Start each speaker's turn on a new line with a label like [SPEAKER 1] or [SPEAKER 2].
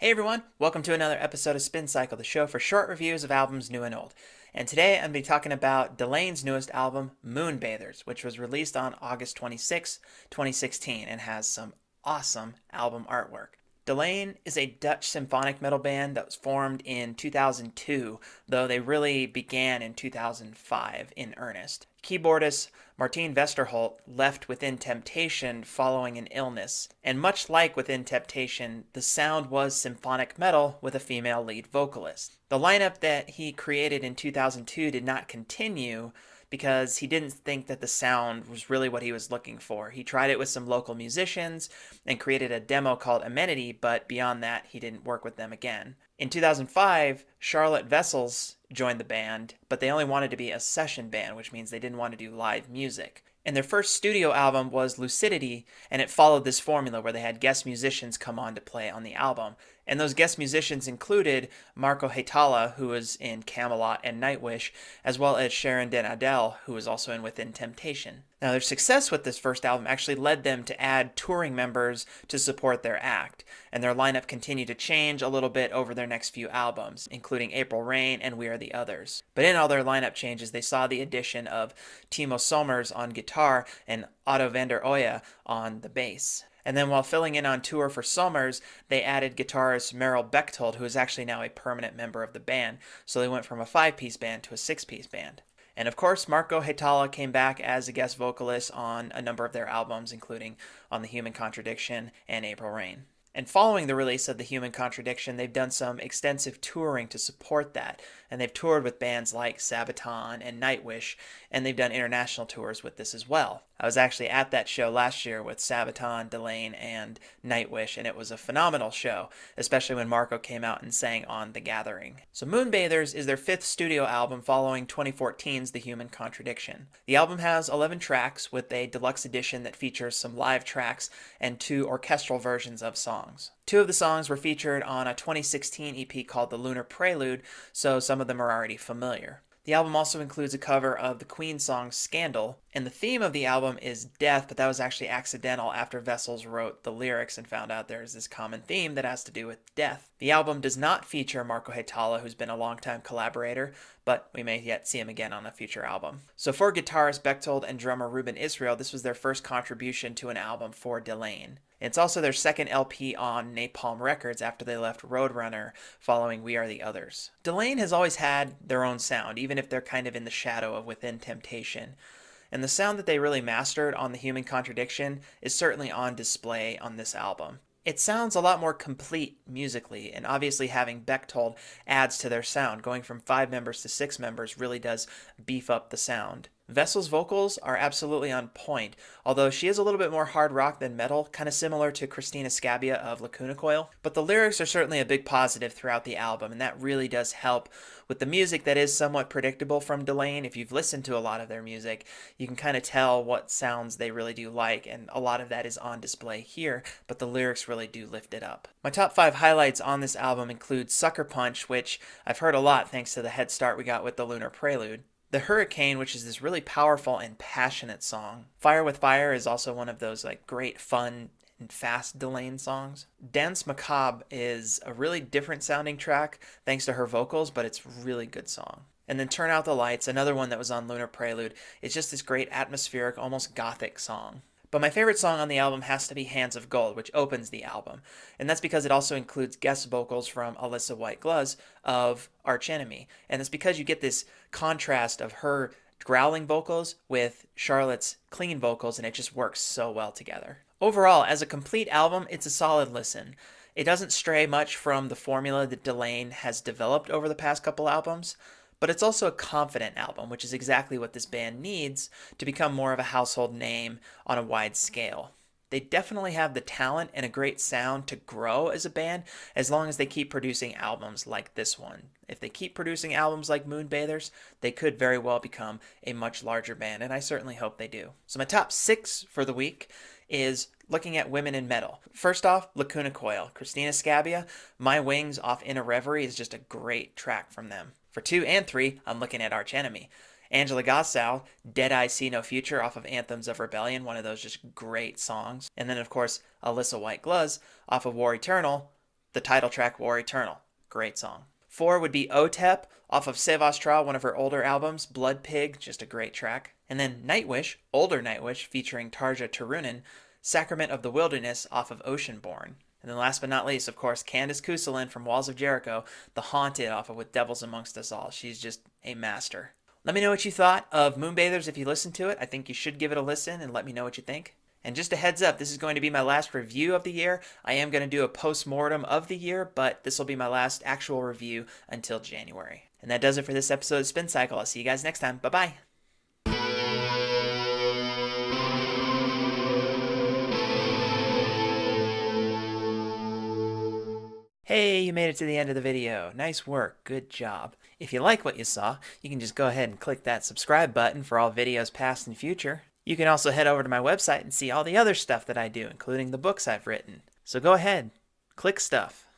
[SPEAKER 1] Hey everyone, welcome to another episode of Spin Cycle, the show for short reviews of albums new and old. And today I'm going to be talking about Delain's newest album, Moonbathers, which was released on August 26, 2016, and has some awesome album artwork. Delain is a Dutch symphonic metal band that was formed in 2002, though they really began in 2005 in earnest. Keyboardist Martijn Westerholt left Within Temptation following an illness, and much like Within Temptation, the sound was symphonic metal with a female lead vocalist. The lineup that he created in 2002 did not continue because he didn't think that the sound was really what he was looking for. He tried it with some local musicians and created a demo called Amenity, but beyond that, he didn't work with them again. In 2005, Charlotte Vessels joined the band, but they only wanted to be a session band, which means they didn't want to do live music. And their first studio album was Lucidity, and it followed this formula where they had guest musicians come on to play on the album. And those guest musicians included Marco Haitala, who was in Camelot and Nightwish, as well as Sharon Den Adel, who was also in Within Temptation. Now, their success with this first album actually led them to add touring members to support their act, and their lineup continued to change a little bit over their next few albums, including April Rain and We Are the Others. But in all their lineup changes, they saw the addition of Timo Sommers on guitar and Otto van der Oya on the bass. And then while filling in on tour for Sommers, they added guitarist Merrill Bechtold, who is actually now a permanent member of the band. So they went from a 5-piece band to a 6-piece band. And of course, Marco Haitala came back as a guest vocalist on a number of their albums, including on The Human Contradiction and April Rain. And following the release of The Human Contradiction, they've done some extensive touring to support that. And they've toured with bands like Sabaton and Nightwish, and they've done international tours with this as well. I was actually at that show last year with Sabaton, Delain, and Nightwish, and it was a phenomenal show, especially when Marco came out and sang on The Gathering. So Moonbathers is their 5th studio album following 2014's The Human Contradiction. The album has 11 tracks with a deluxe edition that features some live tracks and 2 orchestral versions of songs. 2 of the songs were featured on a 2016 EP called The Lunar Prelude, so some of them are already familiar. The album also includes a cover of the Queen song Scandal, and the theme of the album is death, but that was actually accidental after Vessels wrote the lyrics and found out there's this common theme that has to do with death. The album does not feature Marco Haitala, who's been a longtime collaborator, but we may yet see him again on a future album. So for guitarist Bechtold and drummer Ruben Israel, this was their first contribution to an album for Delain. It's also their second LP on Napalm Records after they left Roadrunner following We Are the Others. Delain has always had their own sound, even if they're kind of in the shadow of Within Temptation. And the sound that they really mastered on The Human Contradiction is certainly on display on this album. It sounds a lot more complete musically, and obviously having Bechtold adds to their sound. Going from 5 members to 6 members really does beef up the sound. Vessel's vocals are absolutely on point, although she is a little bit more hard rock than metal, kind of similar to Christina Scabbia of Lacuna Coil. But the lyrics are certainly a big positive throughout the album, and that really does help with the music that is somewhat predictable from Delain. If you've listened to a lot of their music, you can kind of tell what sounds they really do like, and a lot of that is on display here, but the lyrics really do lift it up. My top 5 highlights on this album include Sucker Punch, which I've heard a lot thanks to the head start we got with the Lunar Prelude. The Hurricane, which is this really powerful and passionate song. Fire with Fire is also one of those great, fun, and fast Delain songs. Danse Macabre is a really different sounding track thanks to her vocals, but it's a really good song. And then Turn Out the Lights, another one that was on Lunar Prelude. It's just this great atmospheric, almost gothic song. But my favorite song on the album has to be Hands of Gold, which opens the album. And that's because it also includes guest vocals from Alyssa White-Gluz of Arch Enemy. And it's because you get this contrast of her growling vocals with Charlotte's clean vocals, and it just works so well together. Overall, as a complete album, it's a solid listen. It doesn't stray much from the formula that Delain has developed over the past couple albums, but it's also a confident album, which is exactly what this band needs to become more of a household name on a wide scale. They definitely have the talent and a great sound to grow as a band as long as they keep producing albums like this one. If they keep producing albums like Moonbathers, they could very well become a much larger band, and I certainly hope they do. So my top 6 for the week is looking at women in metal. First off, Lacuna Coil. Christina Scabbia, My Wings off In a Reverie is just a great track from them. For 2 and 3, I'm looking at Arch Enemy. Angela Gossow, Dead I See No Future off of Anthems of Rebellion, one of those just great songs. And then, of course, Alyssa White-Gluz off of War Eternal, the title track War Eternal. Great song. 4 would be Otep off of Save Astral, one of her older albums. Blood Pig, just a great track. And then Nightwish, older Nightwish, featuring Tarja Turunen, Sacrament of the Wilderness off of Oceanborn. And then last but not least, of course, Candice Kuselin from Walls of Jericho, The Haunted off of With Devils Amongst Us All. She's just a master. Let me know what you thought of Moonbathers if you listened to it. I think you should give it a listen and let me know what you think. And just a heads up, this is going to be my last review of the year. I am going to do a post-mortem of the year, but this will be my last actual review until January. And that does it for this episode of Spin Cycle. I'll see you guys next time. Bye-bye. Hey, you made it to the end of the video. Nice work. Good job. If you like what you saw, you can just go ahead and click that subscribe button for all videos past and future. You can also head over to my website and see all the other stuff that I do, including the books I've written. So go ahead, click stuff.